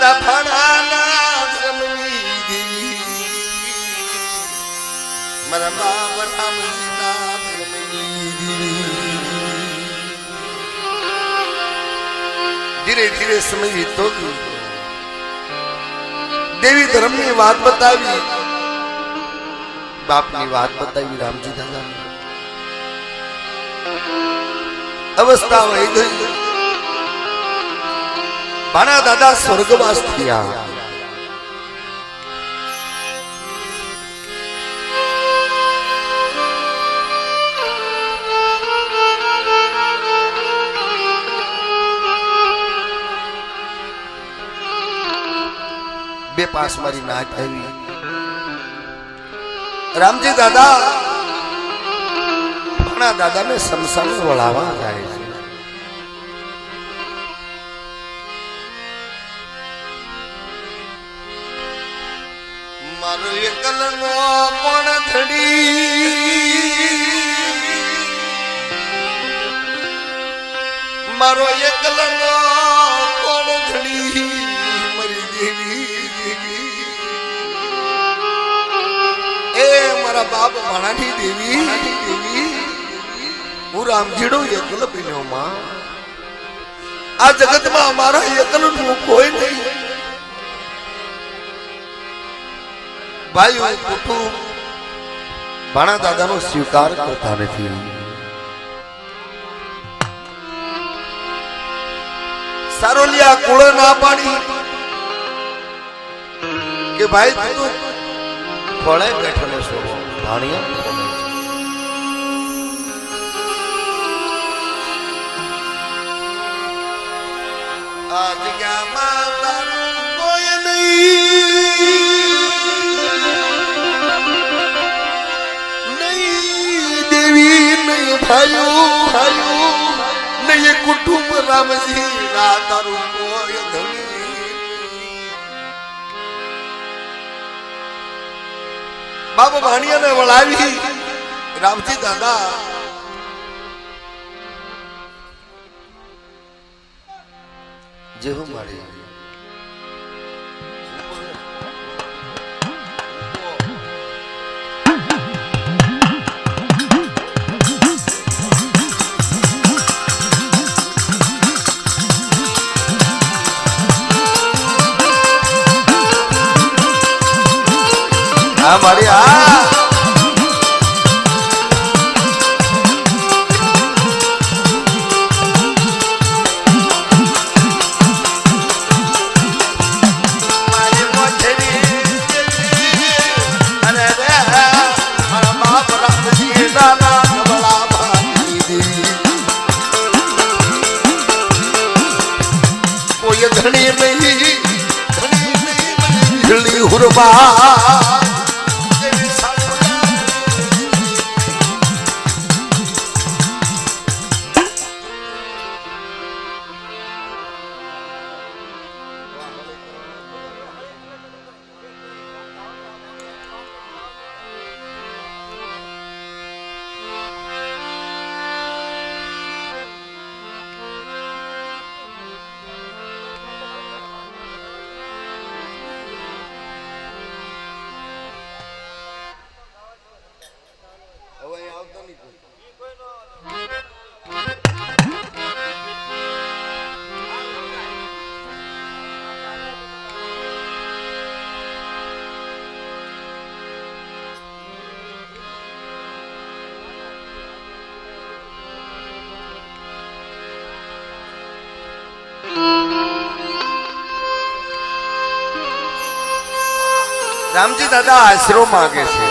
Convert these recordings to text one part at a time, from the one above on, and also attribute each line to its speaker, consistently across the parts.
Speaker 1: દાદા ફાળાના શ્રમની દેવી મારા બાપ રામજીના શ્રમની દેવી ધીરે ધીરે સમય વીતતો ગયો દેવી ધર્મની વાત બતાવી બાપની વાત બતાવી રામજી દાદા અવસ્થા વહી ગઈ ભાણા દાદા સ્વર્ગવાસ થયા બે પાસ મારી નાક આવી રામજી દાદા ભાણા દાદાને સમસાન વળાવા જાય છે મારો એકલનો પણ ધડી મારો એકલનો પણ ધડી મરી દેવી એ મારા બાપ ભાણાની દેવી હું રામજીડો એકલ બન્યો માં આ જગતમાં અમારા એકલનું કોઈ નહીં ભાઈ કુટુંબ ભાણા દાદાનો સ્વીકાર કરતા નથી સારોલિયા કુળ ના પાડી કે ભાઈ તું ફળે બેઠેલો છો ભાણિયા આ જગ્યામાં તારું કોઈ નહીં દેવી નહીં ભાઈઓ નહીં કુટુંબ રામજી ના તારું કોઈ ધણી બાબા ભાણિયાને વળાવી રામજી દાદા જેવું મળે મારી કોઈ ધણી નહીં હુરબા રામજી દાદા આશરો માંગે છે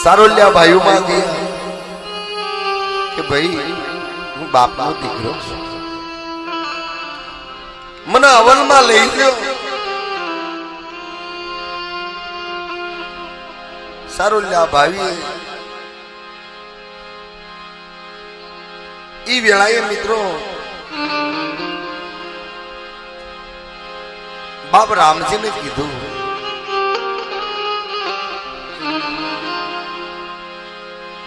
Speaker 1: સારોલ્યા ભાઈઓ માંગે કે ભાઈ હું બાપનો દીકરો છું મને અવલમાં લઈ ગયો સારોલ્યા ભાઈ ઈ વેળાએ મિત્રો બાપ રામજીને કીધું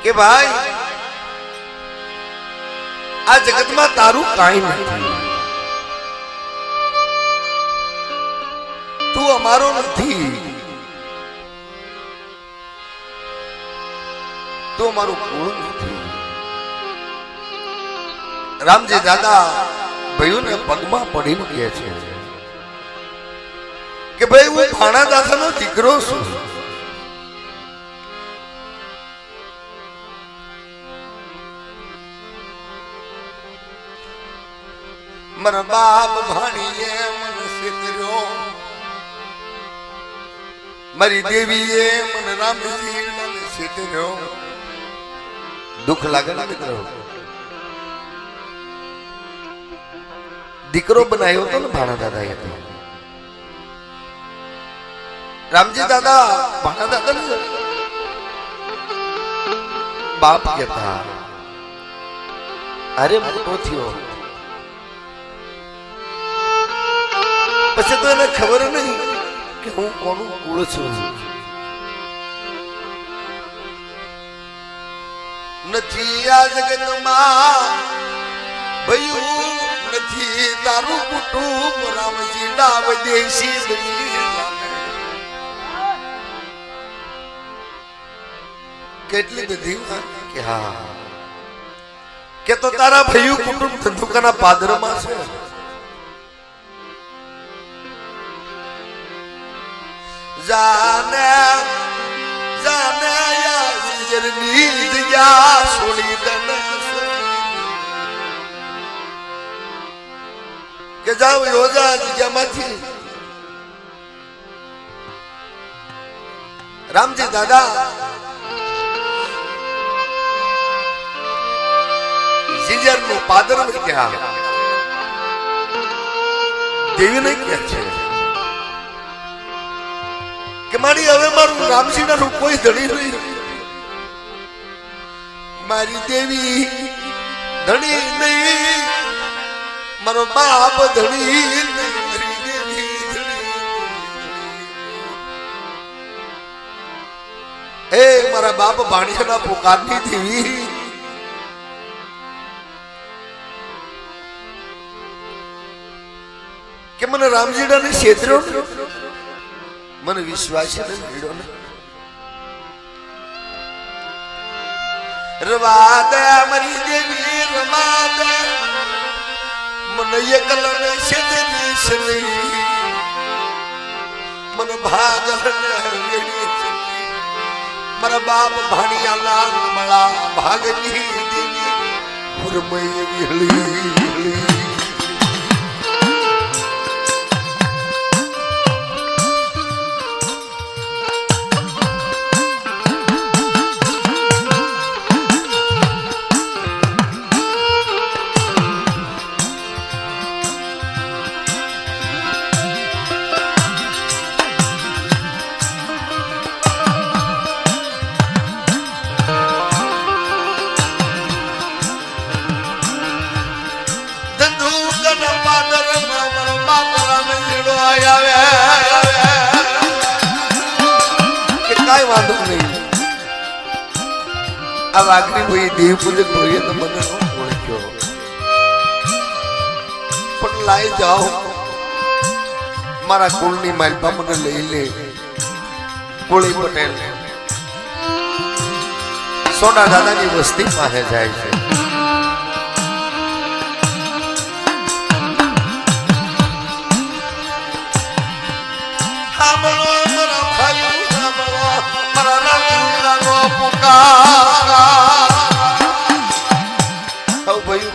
Speaker 1: કે ભાઈ આ જગતમાં તારું કાંઈ નથી તું અમારો નથી, તું અમારું કુળ નથી. રામજી દાદા ભાઈઓને પગમાં પડીને કહે છે કે ભાઈ હું ભાણા દાદાનો દીકરો છું. મારા બાપ ભાણીએ મને છેતર્યો, મારી દેવીએ મને રામજી છેતર્યો. દુઃખ લાગે ને મિત્રો? દીકરો બનાવ્યો હતો ને ભાણા દાદા એ. રામજી દાદા ભાણા દાદા ને બાપ કહેતા. અરે મોટો થયો પછી તો એને ખબર નહીં કે હું કોનું કુળ છું. નથી આ જગતમાં ભયું નથી તારું કુટુંબ, રામજી ડાવ દેશી બની. કેટલી બધી કે હા કે તો તારા ભયું કુટુંબ ધંધુકાના પાદરમાં છે. જાને જાને યાજરની જગ્યા છોડી દને કે જાવ યોજા જગ્યામાંથી. રામજી દાદા જીજરનું પાદર ક્યાં દેવીને ક્યાં છે કે મારી હવે મારું રામજી ના કોઈ ધણી નહીં, મારી દેવી ધણી નહીં, મારો બાપ ધણી નહીં, મારી દેવી ધણી. હે મારા બાપ ભાણિયાના પુકારની દેવી, કે મને રામજીડા ને ક્ષેત્રો મને વિશ્વાસ મળ્યો ને. રવા દે મારી દેવી રવા દે, મને એકલને છેદની સલી, મને ભાગલને હરવેડી ચલી. મારા બાપ ભાણિયા લાલ મળા ભાગની દેવી પુરમય વિહળી. કઈ વાંધો નહીં, આ વાઘરી ભાઈ દેવ પૂજક ભાઈએ તો મને ન ઓળખ્યો, પણ લાઈ જાઓ મારા કુળની માલપા મને લઈ લે. કુળી પટેલ સોના દાદાની વસ્તી પાસે જાય છે.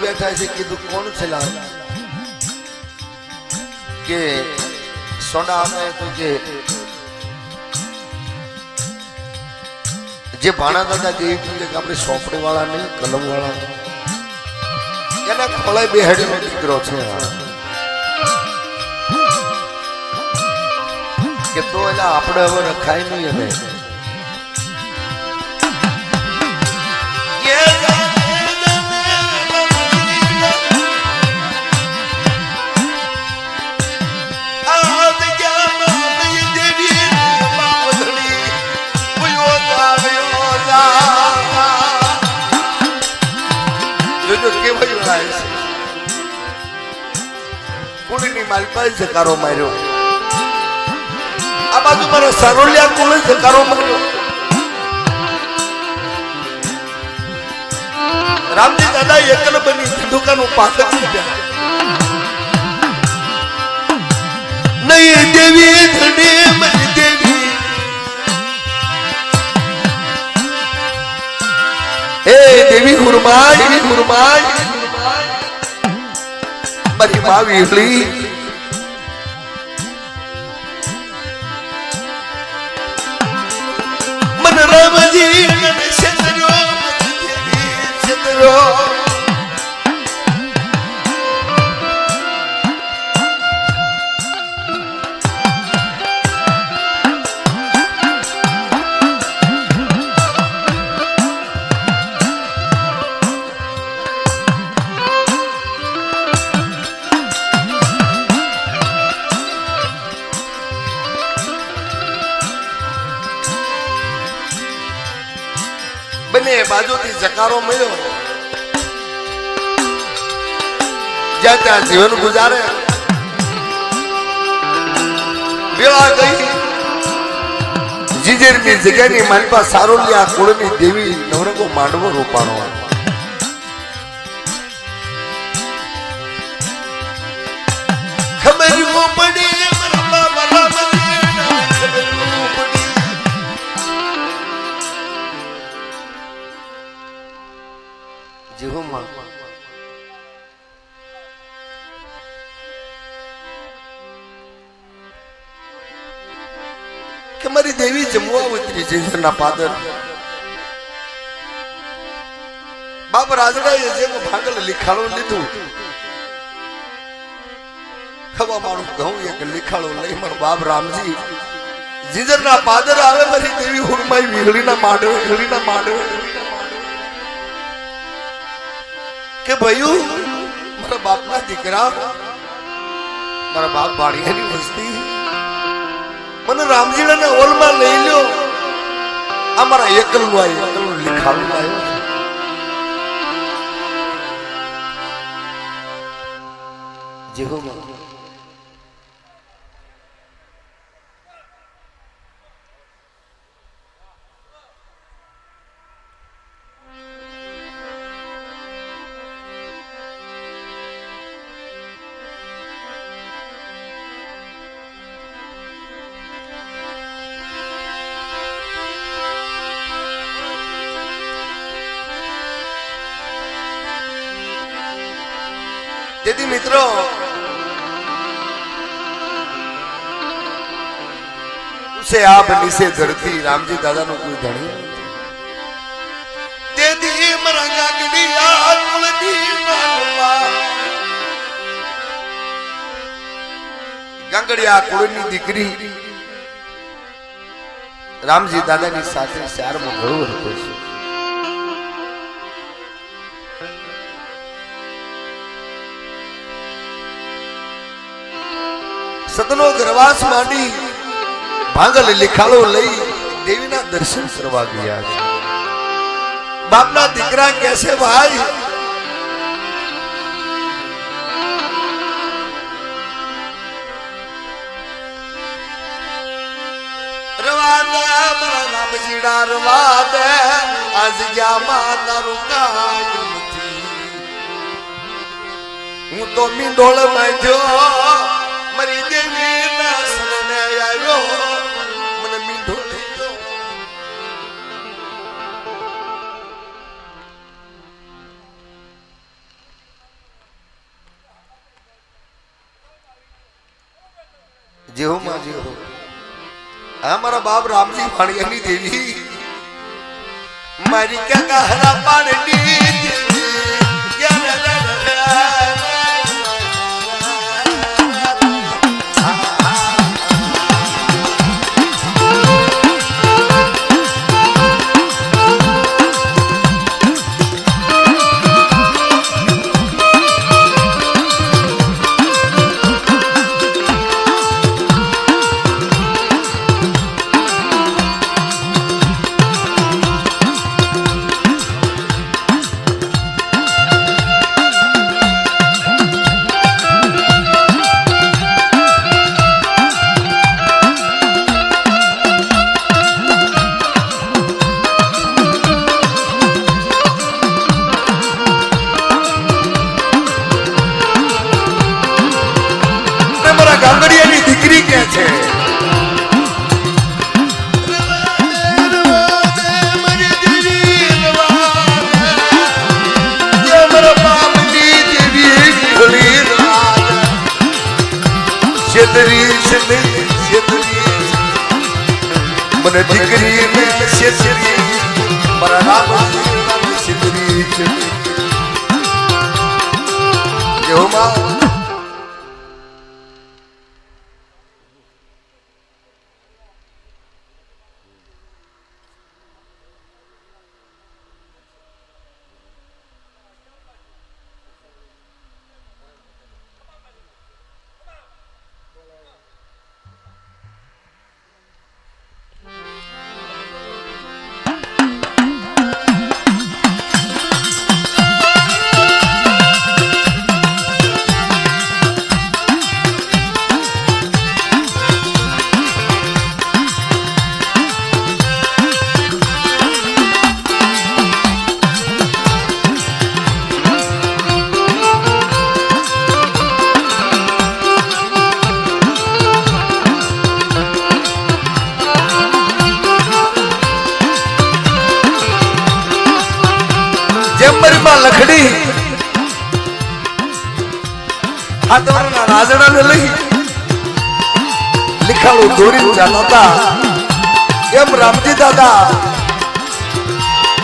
Speaker 1: બેઠા છે. કીધું કોણ છે લાલ? કે સોના અમે તો જે ભાણા દાદા દેવી પૂજક આપણે સોંપડી વાળા ને કલમ વાળા એના ખોળે બેહાડીનો દીકરો છે કે તો એટલે આપણે હવે રખાય નહીં. એને કુળની માલપા જકારો માર્યો. बाजू मारा सारोलिया कुल जकारो मारो रामजी दादा एकल बनी दुकान पाक नहीं देवी धने मरी देवी ए देवी हुरमाई मरी माँ वीरली मन राम जी बने बाजू थी जकारो मळ्यो ज्યાં ત્યાં જીવન ગુજારે વેળા ગઈ જીજેરની જગ્યાની માલપા સારોલિયા કુળની દેવી નવરંગો માંડવો રોપાણો ખબર પડી જીવમાં કે મારી દેવી જમવા ઉતરી છે પાદર બાપ રાજડાએ જેમ ભાગલ લીખાળો લીધું ખવા મારું ઘઉં એક લીખાળો લઈ મારો બાપ રામજી જીજરના પાદર આવે મારી દેવી હુરમાઈ વીહળીના માંડવે કે ભયું મારા બાપના દીકરા મારા બાપ ભાડિયાની વસ્તી મને રામજીના ઓલમાં લઈ લ્યો અમારા એકલનું લીખાણું આવ્યો જેહોમાં यदि मित्रों उसे आप नीचे धरती रामजी दादा नो कोई धणी तेदी मरा गागड़िया कुलदी मानवा गागड़िया कुलनी दीकरी रामजी दादा ની સાથે ચાર માં ઘણું હતું છે સતનો ગરવાસ માંડી ભાંગલ લીખાળો લઈ દેવીના દર્શન કરવા ગયા છે બાપના દીકરા કહેશે ભાઈ રવા દે મારા રામજીડા રવા દે આજ ગયા માતારું કાય નથી હું તો મીંડોળ માંડ્યો मरी देवी ना सने आयो मन मीठो जी हो मां जी हो हमारा बाप रामजी भाणियानी देवी मारी क्या कहरा पानी ને છેતરી મને દીકરી ને છેતરી મારા રામ છેતરી છે યહોવા લખડી આ તમારા રાજડા ને લઈ લીખાડું દોરી જાતા એમ રામજી દાદા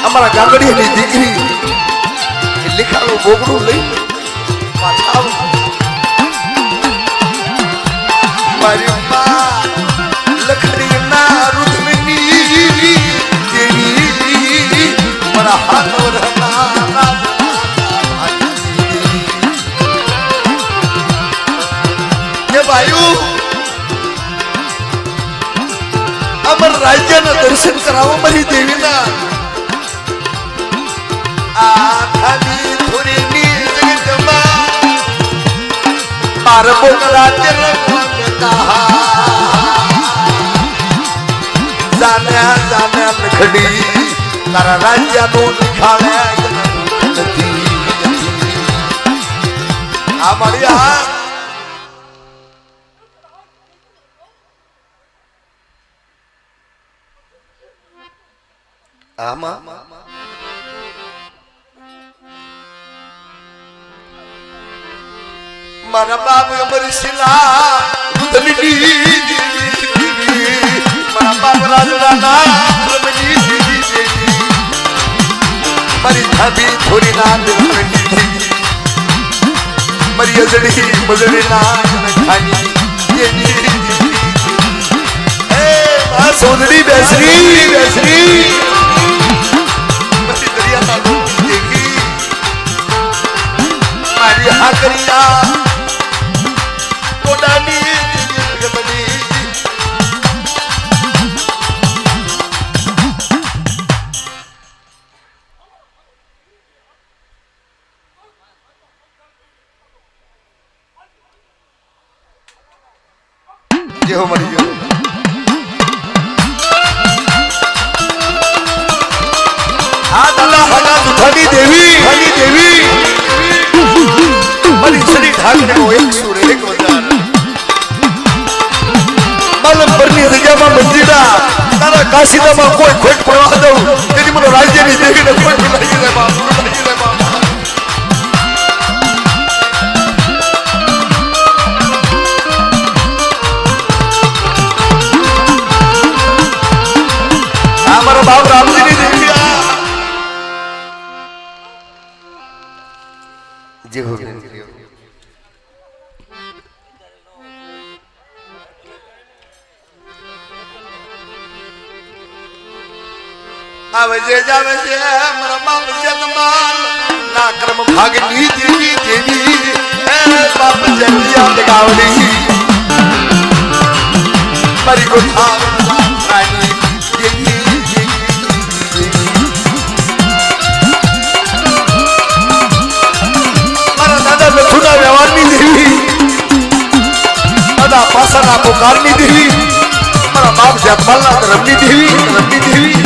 Speaker 1: અમારા ગાંગડીની દીકરી લીખાડું બોગડું લઈ પાછા મારી માં લખડી ના રુદ્રની દેવી મારા હાથ अमर राज्य न दर्शन करावं मारी देवीना आखानी थोरीनी जगदंबा मार बोल राज्य रंगता जाण्या जाण्या लखडी तारा राज्य नो निखाळ्या નથી આ મારી આ આમાં મારા બાપ અમરશીલા દુધની મારા બાપ રાજડાના મારી ભાભી થોડી ના દેવાની મારી અજડી મજડી ના ખાની એ મા સોદડી બેસરી બેસરી હાકરિયા કોડાની જગમની જેવો મળી ગયો આ દાદા હગા દુધાની દેવી મારી સડી ઢાકને એક સુર એક વજાર માલમ પરની રજામાં મંજીડા તારા કાશીદામાં કોઈ ખોટ પડવા દઉં તેની મને રાજ્યની દેવીને ખોટ લાગી રે બાપ લાગી રે બાપ આ મારા બાપ રામજીની દેવી જે હો आवजे जावे जे मरा बाप जन्माल ना कर्म भागनी देवी देवी ए बाप जलिया गावड़ी मरी को थाव रानी देवी मरा दादा लखुना व्यवहारनी देवी दादा पासना पुकारनी देवी मरा बाप जन्माल धर्मनी देवी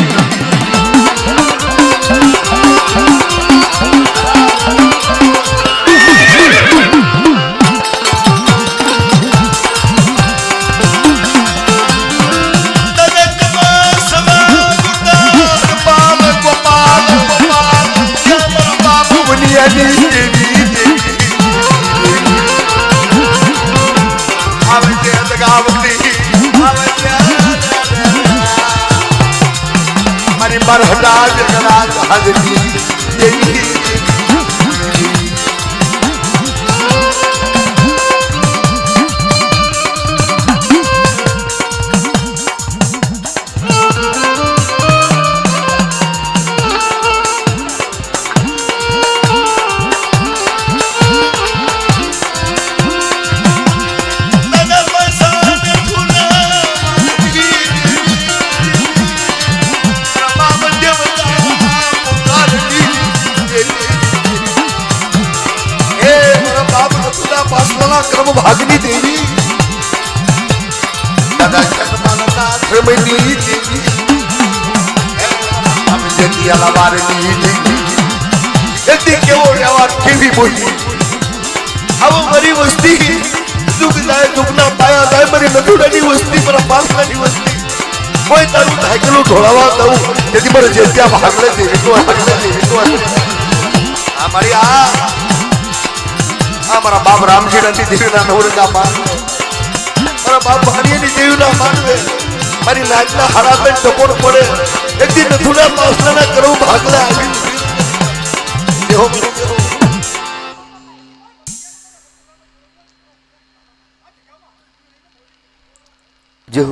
Speaker 1: आवते बार हटा जगन्नाथ भागनी देवी क्रम भागनी देवी दादा जगमालना श्रमणी देवी हम जतिया लावारनी देवी यदि केवो यावार केवी बोली अब मरी वस्ती दुख जाए दुख ना पाया जाए मरी नथुडानी वस्ती पर पासलानी वस्ती कोई तारू धाकलो ढोळावा जाऊ यदि मरे जतिया भागले देवी तो हमारी हमारा बाप रामजी नदी देवी ना नवर का मान हमारा बाप भानी देवी ना मानवे मारी नाचना हरा में टपोर पड़े एक दिन नथुना पासना ना करो भागला देखो जो